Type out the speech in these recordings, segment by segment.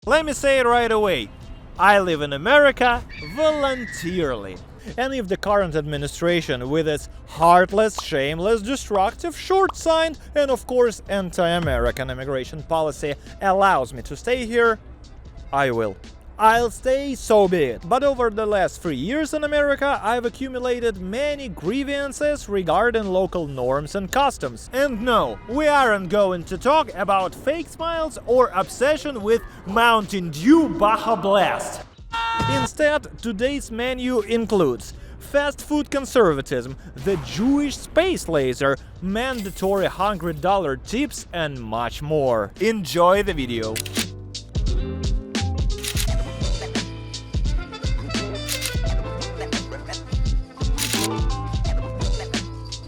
Let me say it right away. I live in America voluntarily. And if the current administration, with its heartless, shameless, destructive, short-sighted, and of course anti-American immigration policy allows me to stay here, I will. I'll stay, so be it. But over the last 3 years in America, I've accumulated many grievances regarding local norms and customs. And no, we aren't going to talk about fake smiles or obsession with Mountain Dew Baja Blast. Instead, today's menu includes fast food conservatism, the Jewish space laser, mandatory $100 tips, and much more. Enjoy the video.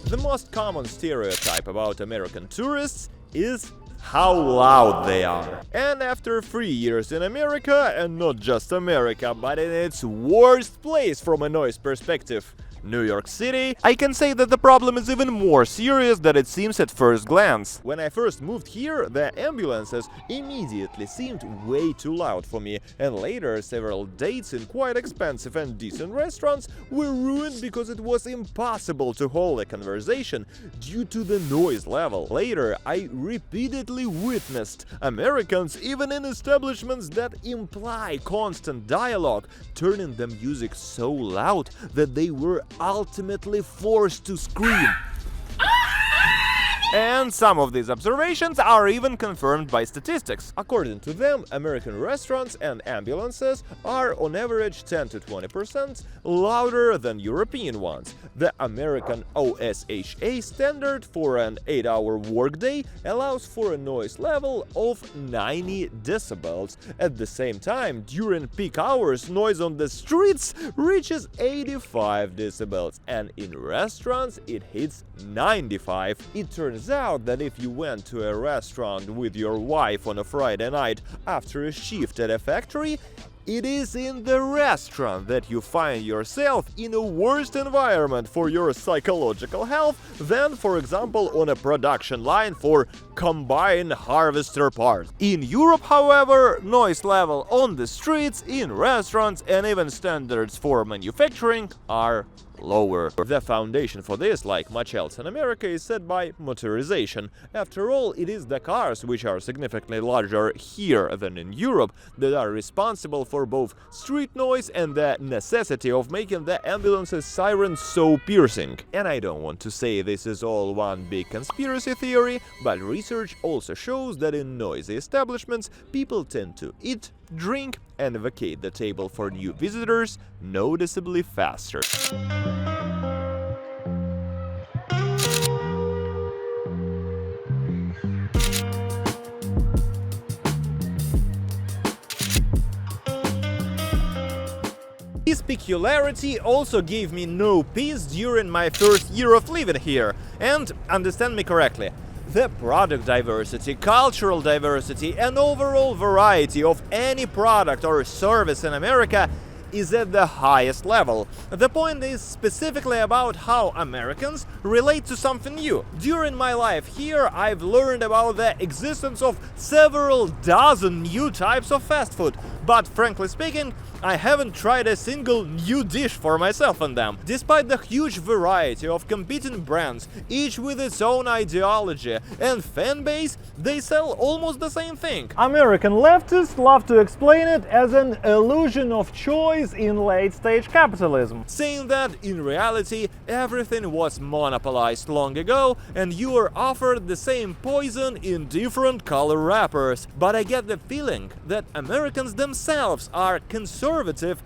The most common stereotype about American tourists is how loud they are. And after 3 years in America, and not just America, but in its worst place from a noise perspective, New York City, I can say that the problem is even more serious than it seems at first glance. When I first moved here, the ambulances immediately seemed way too loud for me, and later several dates in quite expensive and decent restaurants were ruined because it was impossible to hold a conversation due to the noise level. Later, I repeatedly witnessed Americans, even in establishments that imply constant dialogue, turning the music so loud that they were ultimately forced to scream. And some of these observations are even confirmed by statistics. According to them, American restaurants and ambulances are on average 10 to 20% louder than European ones. The American OSHA standard for an 8-hour workday allows for a noise level of 90 decibels. At the same time, during peak hours, noise on the streets reaches 85 decibels, and in restaurants it hits 95. It turns out that if you went to a restaurant with your wife on a Friday night after a shift at a factory, it is in the restaurant that you find yourself in a worse environment for your psychological health than, for example, on a production line for combine harvester parts. In Europe, however, noise level on the streets, in restaurants, and even standards for manufacturing are lower. The foundation for this, like much else in America, is set by motorization. After all, it is the cars, which are significantly larger here than in Europe, that are responsible for both street noise and the necessity of making the ambulance's sirens so piercing. And I don't want to say this is all one big conspiracy theory, but research also shows that in noisy establishments, people tend to eat, drink, and vacate the table for new visitors noticeably faster. This peculiarity also gave me no peace during my first year of living here. And understand me correctly, the product diversity, cultural diversity, and overall variety of any product or service in America is at the highest level. The point is specifically about how Americans relate to something new. During my life here, I've learned about the existence of several dozen new types of fast food, but frankly speaking, I haven't tried a single new dish for myself on them. Despite the huge variety of competing brands, each with its own ideology and fan base, they sell almost the same thing. American leftists love to explain it as an illusion of choice in late-stage capitalism, saying that in reality everything was monopolized long ago and you were offered the same poison in different color wrappers. But I get the feeling that Americans themselves are conservative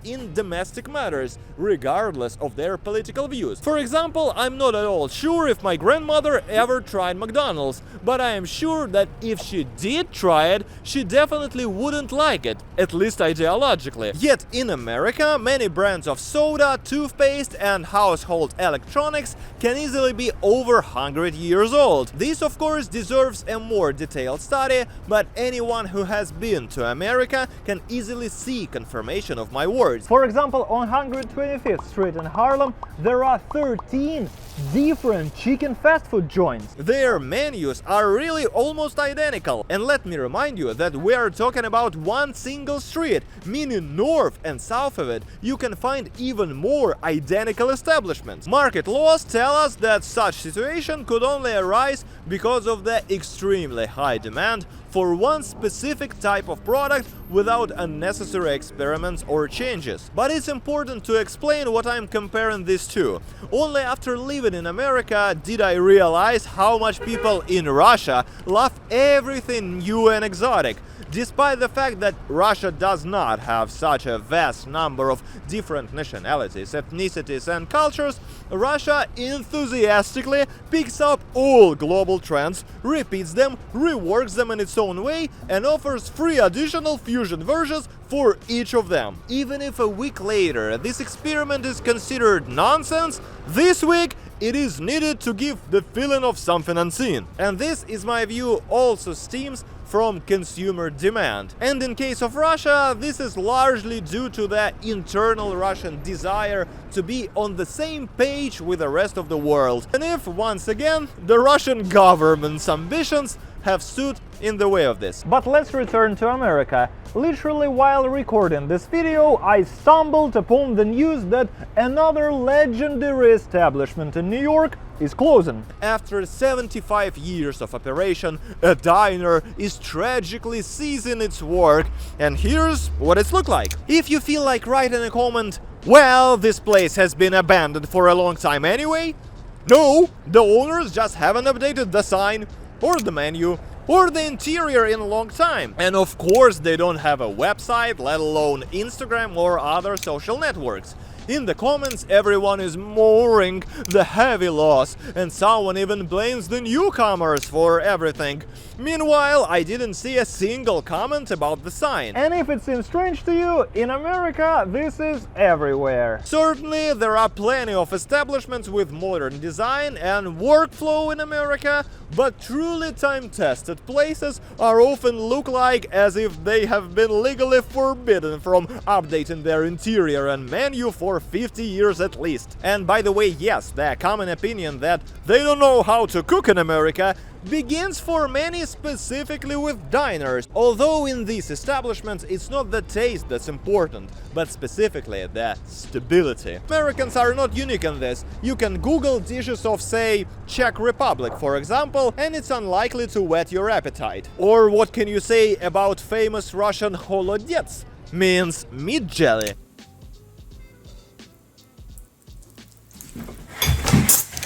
in domestic matters, regardless of their political views. For example, I'm not at all sure if my grandmother ever tried McDonald's, but I am sure that if she did try it, she definitely wouldn't like it, at least ideologically. Yet in America, many brands of soda, toothpaste, and household electronics can easily be over 100 years old. This, of course, deserves a more detailed study, but anyone who has been to America can easily see confirmation translation of my words. For example, on 125th Street in Harlem, there are 13 different chicken fast food joints. Their menus are really almost identical. And let me remind you that we are talking about one single street, meaning north and south of it you can find even more identical establishments. Market laws tell us that such situation could only arise because of the extremely high demand for one specific type of product without unnecessary experiments or changes. But it's important to explain what I'm comparing this to. Only after living in America did I realize how much people in Russia love everything new and exotic. Despite the fact that Russia does not have such a vast number of different nationalities, ethnicities and cultures, Russia enthusiastically picks up all global trends, repeats them, reworks them in its own way, and offers free additional fusion versions for each of them. Even if a week later this experiment is considered nonsense, this week it is needed to give the feeling of something unseen. And this, is my view, also stems from consumer demand. And in case of Russia, this is largely due to the internal Russian desire to be on the same page with the rest of the world. And if, once again, the Russian government's ambitions have stood in the way of this. But let's return to America. Literally while recording this video, I stumbled upon the news that another legendary establishment in New York is closing. After 75 years of operation, a diner is tragically ceasing its work, and here's what it's looked like. If you feel like writing a comment, well, this place has been abandoned for a long time anyway, no, the owners just haven't updated the sign, or the menu, or the interior in a long time. And of course they don't have a website, let alone Instagram or other social networks. In the comments, everyone is mourning the heavy loss, and someone even blames the newcomers for everything. Meanwhile, I didn't see a single comment about the sign. And if it seems strange to you, in America this is everywhere. Certainly, there are plenty of establishments with modern design and workflow in America, but truly time-tested places are often look like as if they have been legally forbidden from updating their interior and menu for 50 years at least. And by the way, yes, the common opinion that they don't know how to cook in America begins for many specifically with diners, although in these establishments it's not the taste that's important, but specifically the stability. Americans are not unique in this. You can Google dishes of, say, Czech Republic, for example, and it's unlikely to whet your appetite. Or what can you say about famous Russian holodets? Means meat jelly.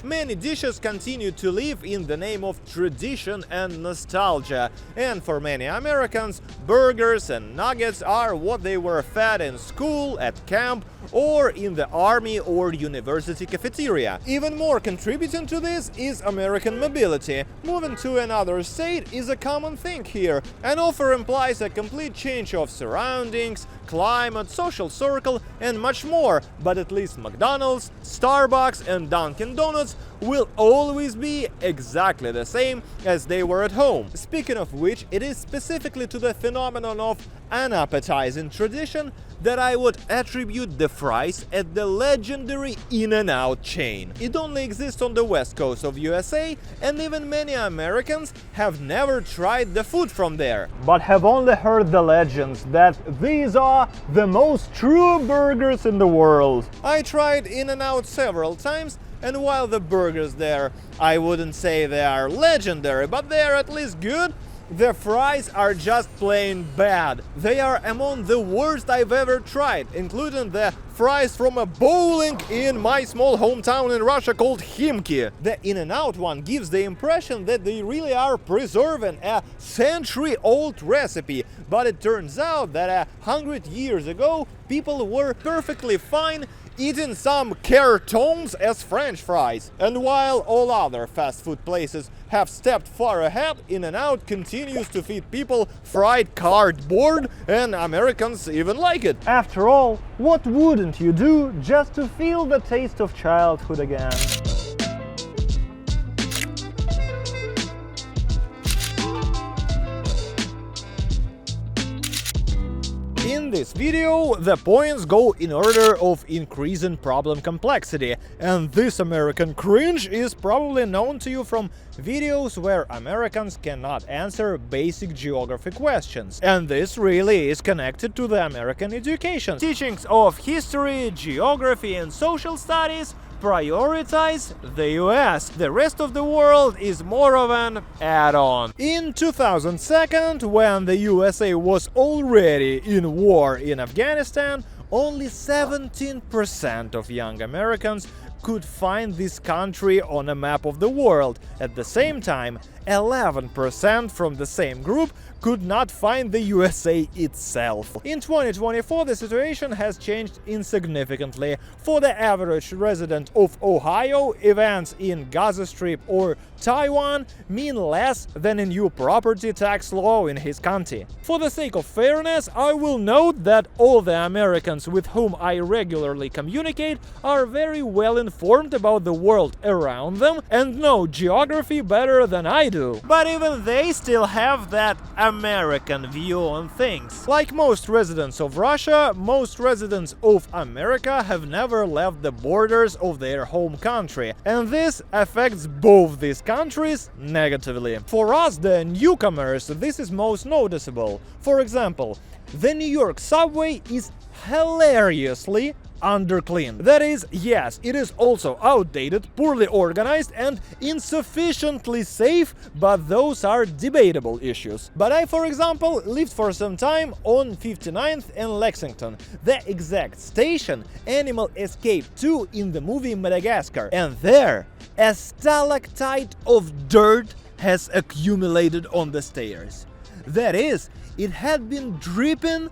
Many dishes continue to live in the name of tradition and nostalgia, and for many Americans, burgers and nuggets are what they were fed in school, at camp, or in the army or university cafeteria. Even more contributing to this is American mobility. Moving to another state is a common thing here, and often implies a complete change of surroundings, climate, social circle, and much more, but at least McDonald's, Starbucks, and Dunkin' Donuts will always be exactly the same as they were at home. Speaking of which, it is specifically to the phenomenon of unappetizing tradition that I would attribute the fries at the legendary In-N-Out chain. It only exists on the west coast of USA, and even many Americans have never tried the food from there, but have only heard the legends that these are the most true burgers in the world. I tried In-N-Out several times, and while the burgers there, I wouldn't say they are legendary, but they are at least good, the fries are just plain bad. They are among the worst I've ever tried, including the fries from a bowling in my small hometown in Russia called Khimki. The In-N-Out one gives the impression that they really are preserving a century-old recipe, but it turns out that 100 years ago people were perfectly fine eating some cartons as French fries. And while all other fast food places have stepped far ahead, In-N-Out continues to feed people fried cardboard, and Americans even like it. After all, what wouldn't you do just to feel the taste of childhood again? In this video, the points go in order of increasing problem complexity, and this American cringe is probably known to you from videos where Americans cannot answer basic geography questions. And this really is connected to the American education. Teachings of history, geography and social studies prioritize the US. The rest of the world is more of an add-on. In 2002, when the USA was already in war in Afghanistan, only 17% of young Americans could find this country on a map of the world. At the same time, 11% from the same group could not find the USA itself. In 2024, the situation has changed insignificantly. For the average resident of Ohio, events in Gaza Strip or Taiwan mean less than a new property tax law in his country. For the sake of fairness, I will note that all the Americans with whom I regularly communicate are very well informed about the world around them and know geography better than I do. But even they still have that American view on things. Like most residents of Russia, most residents of America have never left the borders of their home country, and this affects both these countries negatively. For us, the newcomers, this is most noticeable. For example, the New York subway is hilariously undercleaned. That is, yes, it is also outdated, poorly organized and insufficiently safe, but those are debatable issues. But I, for example, lived for some time on 59th and Lexington, the exact station Animal escaped to in the movie Madagascar. And there, a stalactite of dirt has accumulated on the stairs. That is, it had been dripping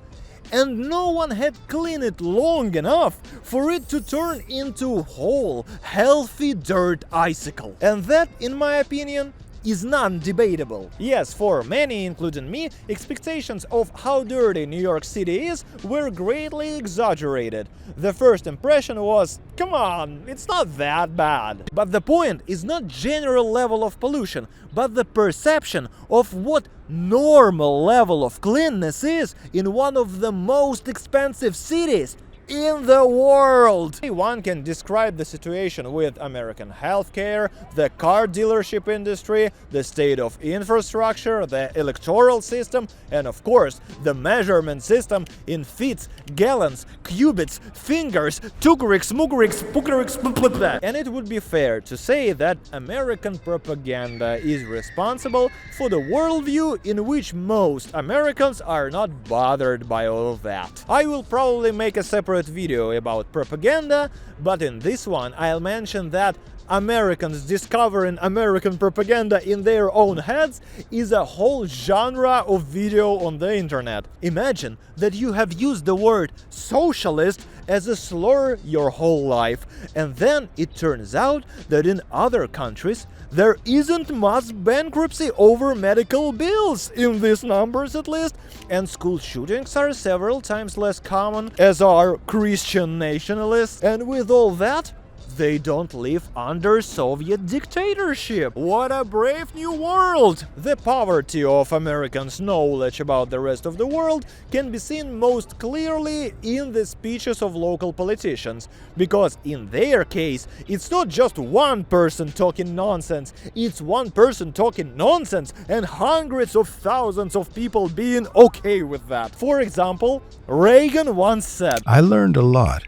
and no one had cleaned it long enough for it to turn into whole, healthy dirt icicle. And that, in my opinion, is non-debatable. Yes, for many, including me, expectations of how dirty New York City is were greatly exaggerated. The first impression was, come on, it's not that bad. But the point is not general level of pollution, but the perception of what normal level of cleanness is in one of the most expensive cities in the world. One can describe the situation with American healthcare, the car dealership industry, the state of infrastructure, the electoral system, and of course, the measurement system in feet, gallons, cubits, fingers, tukeriks, mugeriks, pukeriks, blah. And it would be fair to say that American propaganda is responsible for the worldview in which most Americans are not bothered by all of that. I will probably make a separate video about propaganda, but in this one I'll mention that Americans discovering American propaganda in their own heads is a whole genre of video on the internet. Imagine that you have used the word socialist as a slur your whole life, and then it turns out that in other countries there isn't mass bankruptcy over medical bills, in these numbers at least, and school shootings are several times less common, as are Christian nationalists, and with all that, they don't live under Soviet dictatorship. What a brave new world! The poverty of Americans' knowledge about the rest of the world can be seen most clearly in the speeches of local politicians, because in their case, it's not just one person talking nonsense, it's one person talking nonsense and hundreds of thousands of people being okay with that. For example, Reagan once said, "I learned a lot,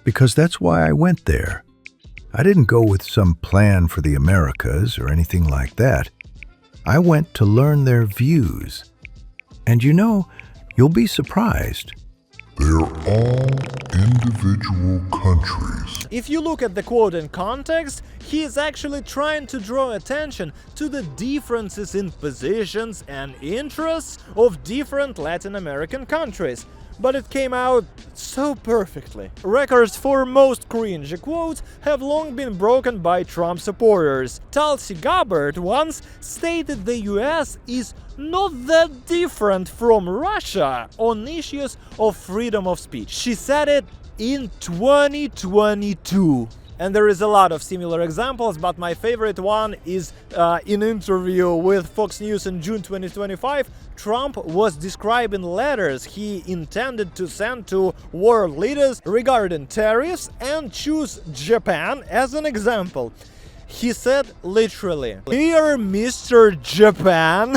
because that's why I went there. I didn't go with some plan for the Americas or anything like that. I went to learn their views. And you know, you'll be surprised. They're all individual countries." If you look at the quote in context, he is actually trying to draw attention to the differences in positions and interests of different Latin American countries. But it came out so perfectly. Records for most cringy quotes have long been broken by Trump supporters. Tulsi Gabbard once stated the US is not that different from Russia on issues of freedom of speech. She said it in 2022. And there is a lot of similar examples, but my favorite one is in an interview with Fox News in June 2025, Trump was describing letters he intended to send to world leaders regarding tariffs and choose Japan as an example. He said literally, "Here, Mr. Japan,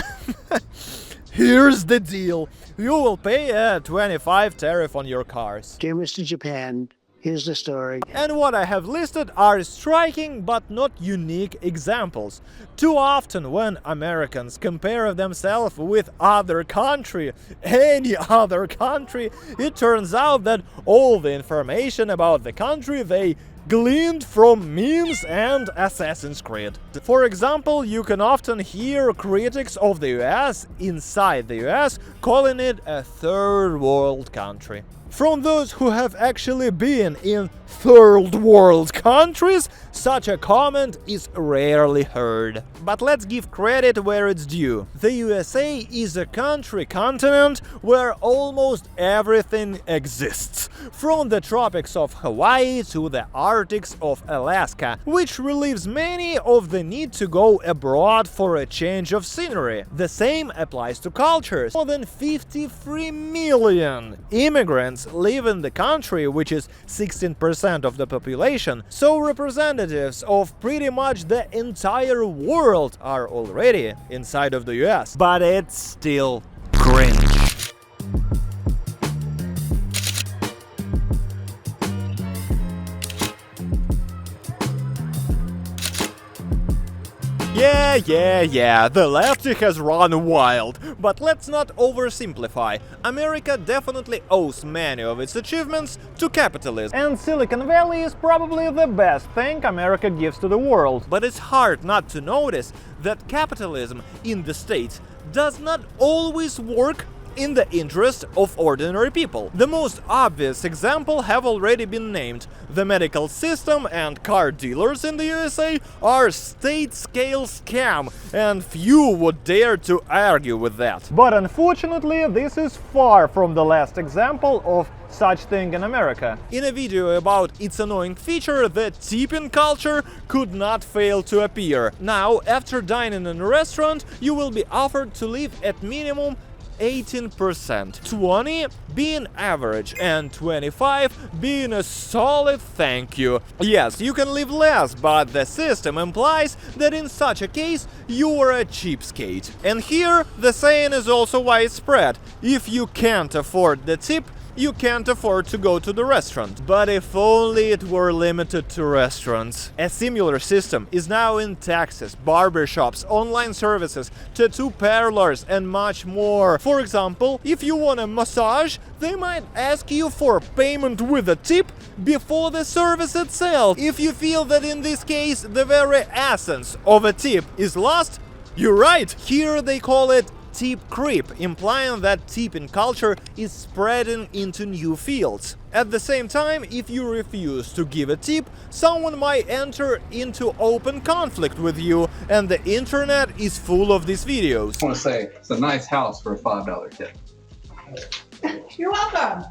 here's the deal. You will pay a 25% tariff on your cars." Dear Mr. Japan, here's the story. And what I have listed are striking but not unique examples. Too often when Americans compare themselves with other country, any other country, it turns out that all the information about the country they gleaned from memes and Assassin's Creed. For example, you can often hear critics of the US inside the US calling it a third world country. From those who have actually been in third world countries, such a comment is rarely heard. But let's give credit where it's due. The USA is a continent where almost everything exists. From the tropics of Hawaii to the Arctics of Alaska, which relieves many of the need to go abroad for a change of scenery. The same applies to cultures. More than 53 million immigrants live in the country, which is 16% of the population, so representatives of pretty much the entire world are already inside of the US. But it's still cringe. Yeah, the lefty has run wild. But let's not oversimplify. America definitely owes many of its achievements to capitalism. And Silicon Valley is probably the best thing America gives to the world. But it's hard not to notice that capitalism in the States does not always work in the interest of ordinary people. The most obvious example have already been named. The medical system and car dealers in the USA are state-scale scam, and few would dare to argue with that. But unfortunately, this is far from the last example of such thing in America. In a video about its annoying feature, the tipping culture could not fail to appear. Now, after dining in a restaurant, you will be offered to leave at minimum 18%, 20 being average, and 25 being a solid thank you. Yes, you can leave less, but the system implies that in such a case you are a cheapskate. And here the saying is also widespread: if you can't afford the tip, you can't afford to go to the restaurant. But if only it were limited to restaurants. A similar system is now in taxis, barbershops, online services, tattoo parlors, and much more. For example, if you want a massage, they might ask you for payment with a tip before the service itself. If you feel that in this case the very essence of a tip is lost, you're right. Here they call it tip creep, implying that tipping culture is spreading into new fields. At the same time, if you refuse to give a tip, someone might enter into open conflict with you, and the internet is full of these videos. I want to say it's a nice house for a $5 tip. You're welcome.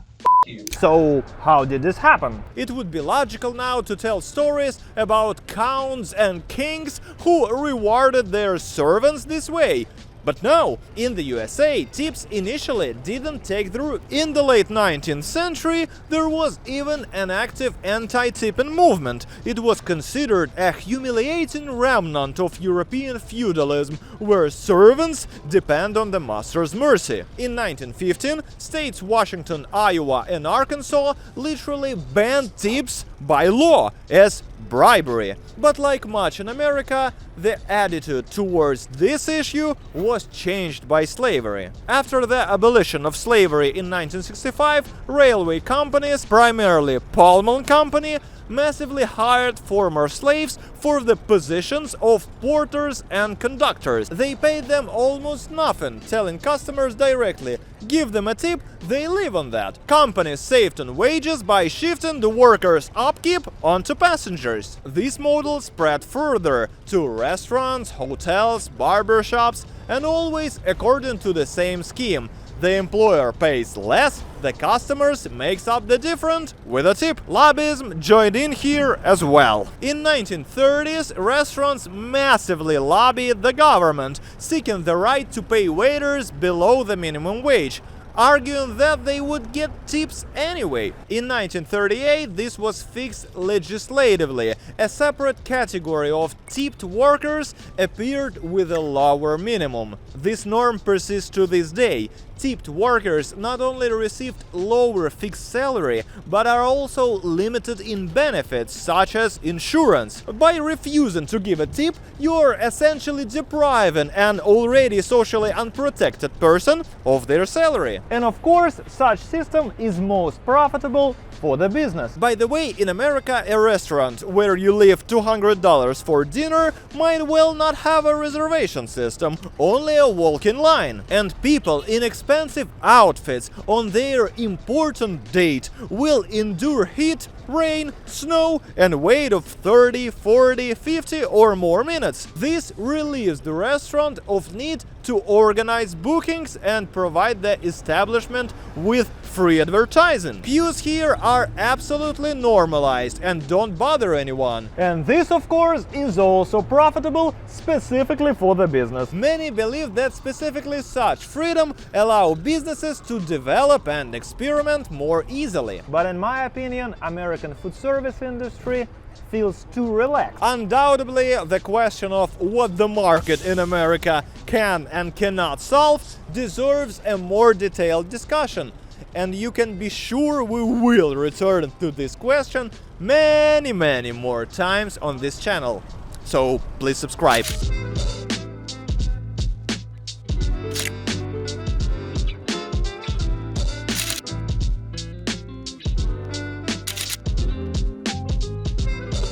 So, how did this happen? It would be logical now to tell stories about counts and kings who rewarded their servants this way. But no, in the USA, tips initially didn't take the root. In the late 19th century, there was even an active anti-tipping movement. It was considered a humiliating remnant of European feudalism, where servants depend on the master's mercy. In 1915, states Washington, Iowa, and Arkansas literally banned tips by law as bribery. But like much in America, the attitude towards this issue was changed by slavery. After the abolition of slavery in 1965, railway companies, primarily Pullman Company, massively hired former slaves for the positions of porters and conductors. They paid them almost nothing, telling customers directly, give them a tip, they live on that. Companies saved on wages by shifting the workers' upkeep onto passengers. This model spread further to restaurants, hotels, barbershops, and always according to the same scheme. the employer pays less, the customers makes up the difference with a tip. Lobbyism joined in here as well. In 1930s, restaurants massively lobbied the government, seeking the right to pay waiters below the minimum wage, arguing that they would get tips anyway. In 1938, this was fixed legislatively. A separate category of tipped workers appeared with a lower minimum. This norm persists to this day. Tipped workers not only received lower fixed salary, but are also limited in benefits such as insurance. By refusing to give a tip, you're essentially depriving an already socially unprotected person of their salary. And of course, such system is most profitable for the business. By the way, in America, a restaurant where you leave $200 for dinner might well not have a reservation system, only a walk-in line. And people in expensive outfits on their important date will endure heat, rain, snow, and wait of 30, 40, 50 or more minutes. This relieves the restaurant of need to organize bookings and provide the establishment with free advertising. Queues here are absolutely normalized and don't bother anyone. And this, of course, is also profitable specifically for the business. Many believe that specifically such freedom allow businesses to develop and experiment more easily. But in my opinion, American food service industry feels too relaxed. Undoubtedly, the question of what the market in America can and cannot solve deserves a more detailed discussion. And you can be sure we will return to this question many more times on this channel. So please subscribe.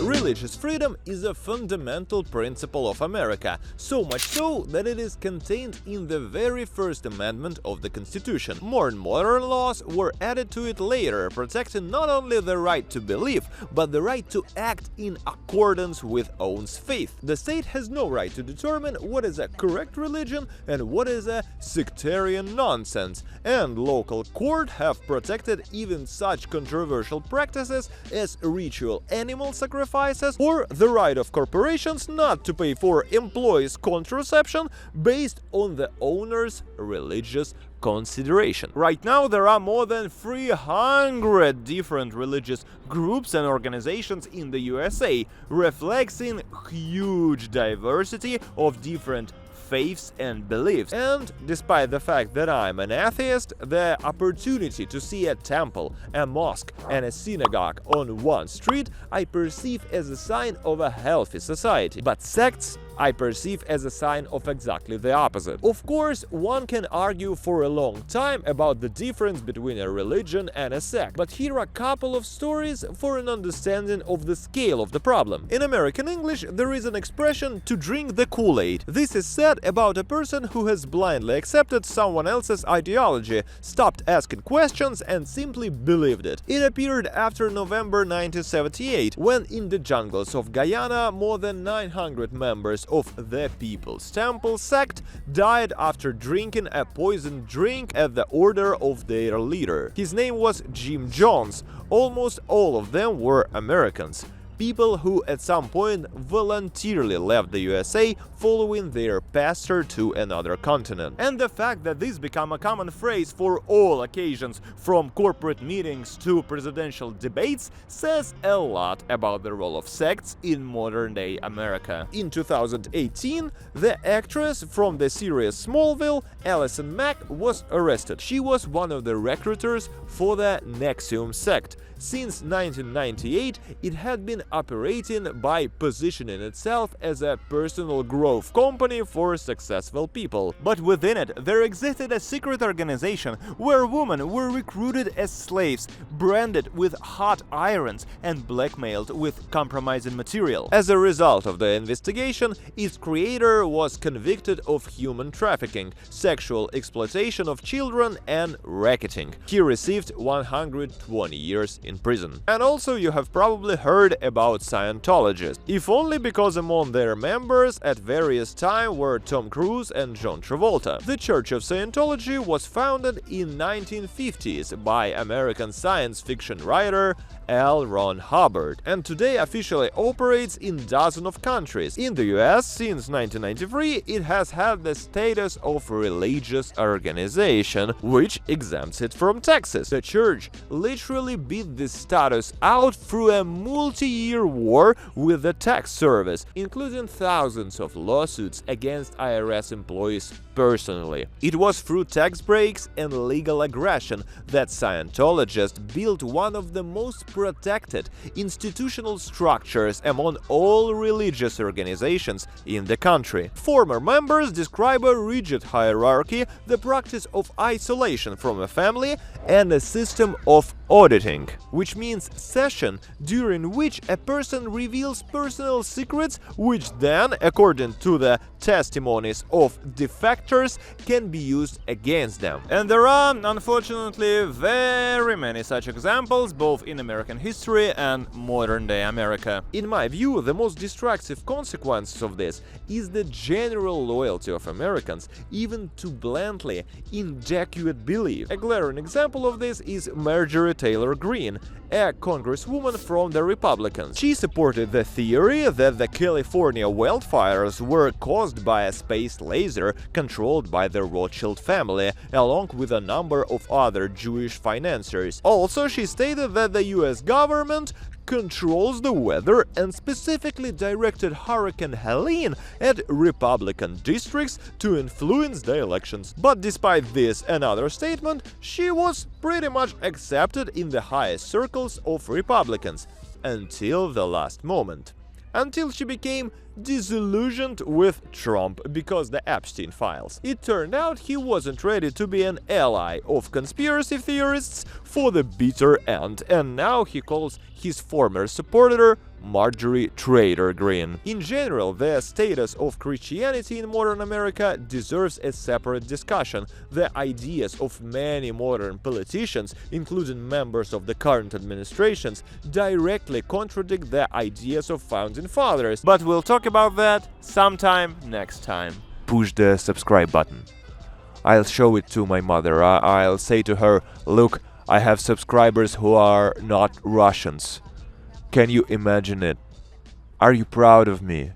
Religious freedom is a fundamental principle of America, so much so that it is contained in the very first amendment of the Constitution. More modern laws were added to it later, protecting not only the right to believe, but the right to act in accordance with one's faith. The state has no right to determine what is a correct religion and what is a sectarian nonsense, and local courts have protected even such controversial practices as ritual animal sacrifices or the right of corporations not to pay for employees' contraception based on the owner's religious consideration. Right now, there are more than 300 different religious groups and organizations in the USA, reflecting huge diversity of different faiths and beliefs. And despite the fact that I'm an atheist, the opportunity to see a temple, a mosque, and a synagogue on one street I perceive as a sign of a healthy society. But sects I perceive as a sign of exactly the opposite. Of course, one can argue for a long time about the difference between a religion and a sect, but here are a couple of stories for an understanding of the scale of the problem. In American English, there is an expression to drink the Kool-Aid. This is said about a person who has blindly accepted someone else's ideology, stopped asking questions, and simply believed it. It appeared after November 1978, when in the jungles of Guyana, more than 900 members of the People's Temple sect died after drinking a poisoned drink at the order of their leader. His name was Jim Jones. Almost all of them were Americans. People who at some point voluntarily left the USA following their pastor to another continent. And the fact that this became a common phrase for all occasions, from corporate meetings to presidential debates, says a lot about the role of sects in modern-day America. In 2018, the actress from the series Smallville, Allison Mack, was arrested. She was one of the recruiters for the NXIVM sect. Since 1998, it had been operating by positioning itself as a personal growth company for successful people. But within it, there existed a secret organization where women were recruited as slaves, branded with hot irons, and blackmailed with compromising material. As a result of the investigation, its creator was convicted of human trafficking, sexual exploitation of children, and racketing. He received 120 years in prison. And also, you have probably heard about about Scientologists, if only because among their members at various times were Tom Cruise and John Travolta. The Church of Scientology was founded in 1950s by American science fiction writer L. Ron Hubbard, and today officially operates in dozens of countries. In the US, since 1993, it has had the status of religious organization, which exempts it from taxes. The church literally beat this status out through a multi-year war with the tax service, including thousands of lawsuits against IRS employees personally. It was through tax breaks and legal aggression that Scientologists built one of the most protected institutional structures among all religious organizations in the country. Former members describe a rigid hierarchy, the practice of isolation from a family, and a system of auditing, which means session during which a person reveals personal secrets, which then, according to the testimonies of defectors, can be used against them. And there are, unfortunately, very many such examples, both in American history and modern-day America. In my view, the most destructive consequences of this is the general loyalty of Americans, even to bluntly inadequate belief. A glaring example of this is Marjorie Taylor Greene, a congresswoman from the Republicans. She supported the theory that the California wildfires were caused by a space laser controlled by the Rothschild family, along with a number of other Jewish financiers. Also, she stated that the US government controls the weather and specifically directed Hurricane Helene at Republican districts to influence the elections. But despite this and other statement, she was pretty much accepted in the highest circles of Republicans until the last moment. Until she became disillusioned with Trump because the Epstein files. It turned out he wasn't ready to be an ally of conspiracy theorists for the bitter end, and now he calls his former supporter Marjorie Taylor Greene. In general, the status of Christianity in modern America deserves a separate discussion. The ideas of many modern politicians, including members of the current administrations, directly contradict the ideas of founding fathers. But we'll talk about that sometime next time. Push the subscribe button. I'll show it to my mother. I'll say to her, look, I have subscribers who are not Russians. Can you imagine it? Are you proud of me?